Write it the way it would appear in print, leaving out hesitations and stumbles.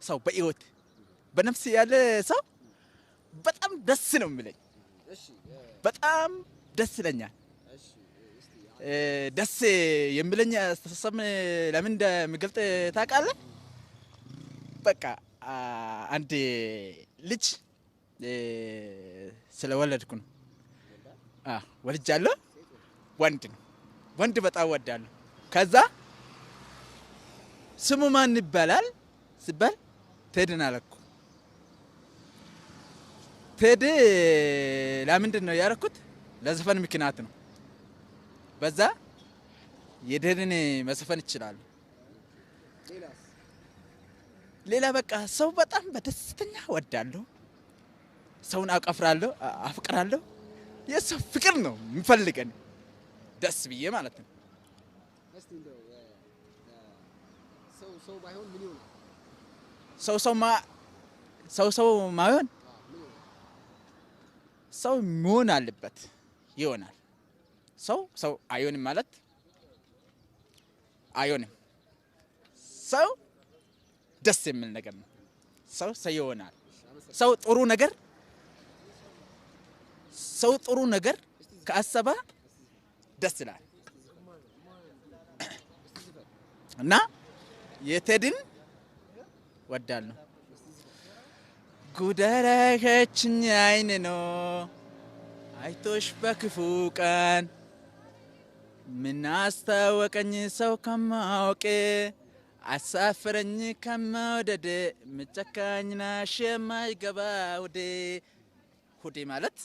ሰው በህይወት በነፍስ ያለ ሰው በጣም ደስ ነው የሚለኝ። በጣም ደስ ይለኛል። ደስ የሚለኝ አስተሳሰብ ለምን እንደሚገልጥ ታውቃለህ? በቃ አንድ ልጅ ስለወለድኩ ነው። ወልጃለሁ። ወንድ ነው። ወንድ በጣም ወዳለሁ። ከዛ ስሙ ማን ይባላል ሲባል ቴድን አለኩ። ቴድ ለምንድን ነው ያደረኩት? ለዘፈን ምክንያት ነው። በዛ የቴድን መዘፈን ይችላል። ሌላ በቃ ሰው በጣም በደስተኛ ወዳለሁ። ሰውን አቀፍራለሁ፣ አፍቅራለሁ። የሰው ፍቅር ነው የሚፈልገን ደስ ብዬ ማለት ነው። ሰው ባይሆን ምን ይሆናል? ሰው ማይሆን ሰው መሆን አለበት ይሆናል። ሰው አይሆንም ማለት አይሆንም። ሰው ደስ የሚል ነገር ነው። ሰው ይሆናል። ሰው ጥሩ ነገር ከአሰበ ደስ ይላል እና የቴድን ወዳለሁ። ጉደረኸችኝ አይን ነው አይቶሽ በክፉ ቀን ምን አስታወቀኝ ሰው ከማወቄ አሳፈረኝ ከመውደድ ምጨካኝ ናሽ የማይገባ ሁዴ ማለት